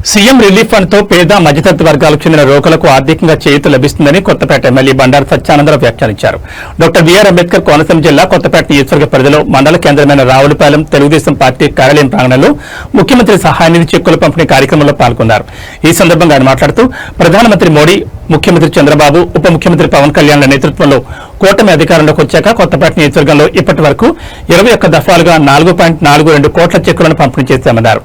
CM relief fund తో పేద మధ్యతరగతి వర్గాలకు చెందిన రోగులకు ఆర్థికంగా చేయూత లభిస్తుందని కొత్తపేట ఎమ్మెల్యే బండారు సత్యానందరావు వ్యాఖ్యానించారు. డాక్టర్ బిఆర్ అంబేద్కర్ కోనసీమ జిల్లా కొత్తపేట నియోజకవర్గ పరిధిలో మండల కేంద్రమైన రావులపాలెం తెలుగుదేశం పార్టీ కార్యాలయం ప్రాంగణంలో ముఖ్యమంత్రి సహాయ నిధి చెక్కుల పంపిణీ కార్యక్రమంలో పాల్గొన్నారు. ఈ సందర్భంగా ఆయన మాట్లాడుతూ ప్రధానమంత్రి మోడీ, ముఖ్యమంత్రి చంద్రబాబు, ఉప ముఖ్యమంత్రి పవన్ కళ్యాణ్ల నేతృత్వంలో కూటమి అధికారంలోకి వచ్చాక కొత్తపేట నియోజకవర్గంలో ఇప్పటి వరకు 21 దఫాలుగా 4.42 కోట్ల చెక్కులను పంపిణీ చేశామన్నారు.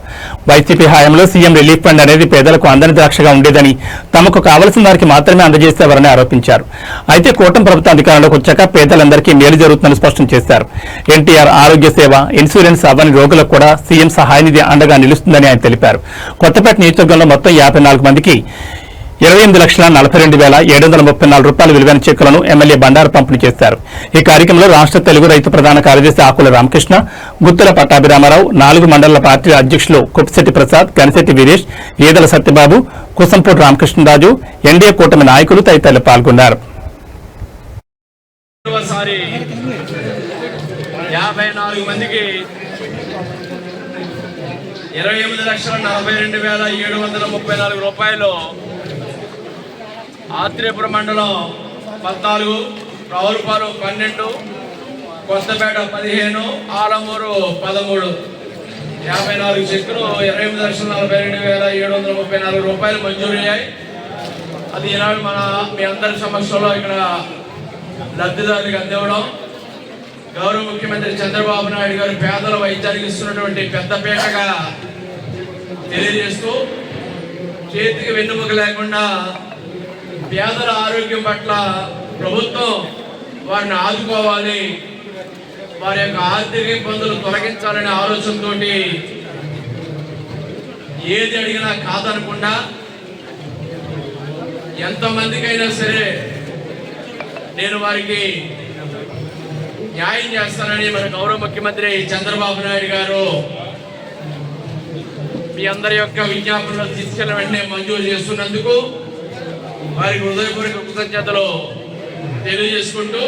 వైసీపీ హయాంలో సీఎం రిలీఫ్ ఫండ్ అనేది పేదలకు అందని ద్రాక్షగా ఉండేదని, తమకు కావలసిన వారికి మాత్రమే అందజేసేవారని ఆరోపించారు. అయితే కూటమి ప్రభుత్వం అధికారంలోకి వచ్చాక పేదలందరికీ మేలు జరుగుతుందని స్పష్టం చేశారు. ఎన్టీఆర్ ఆరోగ్య సేవ, ఇన్సూరెన్స్ అవ్వని రోగులకు కూడా సీఎం సహాయ నిధి అండగా నిలుస్తుందని ఆయన తెలిపారు. కొత్తపేట నియోజకవర్గంలో మొత్తం 54 మందికి 28,42,734 రూపాయల విలువైన చెక్కులను ఎమ్మెల్యే బండారు పంపిణీ చేశారు. ఈ కార్యక్రమంలో రాష్ట్ర తెలుగు రైతు ప్రధాన కార్యదర్శి ఆకుల రామకృష్ణ, గుత్తుల పట్టాభిరామారావు, 4 మండల పార్టీ అధ్యక్షులు కుప్పిశెట్టి ప్రసాద్, గనిశెట్టి వీరేష్, ఈదల సత్యబాబు, కుసంపూడి రామకృష్ణరాజు, ఎన్డీఏ కూటమి నాయకులు తదితరులు పాల్గొన్నారు. 54 మందికి 28,42,734 రూపాయలు ఆత్రేయపురం మండలం 14, రావులపాలెం 12, కొత్తపేట 15, ఆలమూరు 13, 54 చెక్కులు 28,42,734 రూపాయలు మంజూరయ్యాయి. అది ఈనాడు మీ అందరి సమక్షంలో ఇక్కడ లబ్ధిదారులకు అందివ్వడం, గౌరవ ముఖ్యమంత్రి చంద్రబాబు నాయుడు గారు పేదల వైద్యానికి ఇస్తున్నటువంటి పెద్దపీటగా తెలియజేస్తూ, చేతికి వెన్నుముక లేకుండా పేదల ఆరోగ్యం పట్ల ప్రభుత్వం వారిని ఆదుకోవాలి, వారి యొక్క ఆర్థిక ఇబ్బందులు తొలగించాలనే ఆలోచనతో ఏది అడిగినా కాదనకుండా ఎంతమందికైనా సరే నేను వారికి న్యాయం చేస్తానని మన గౌరవ ముఖ్యమంత్రి చంద్రబాబు నాయుడు గారు మీ అందరి యొక్క విజ్ఞాపనలు తీసుకెళ్లిన వెంటనే మంజూరు చేస్తున్నందుకు వారికి హృదయపూర్వక కృతజ్ఞతలు తెలియజేసుకుంటూ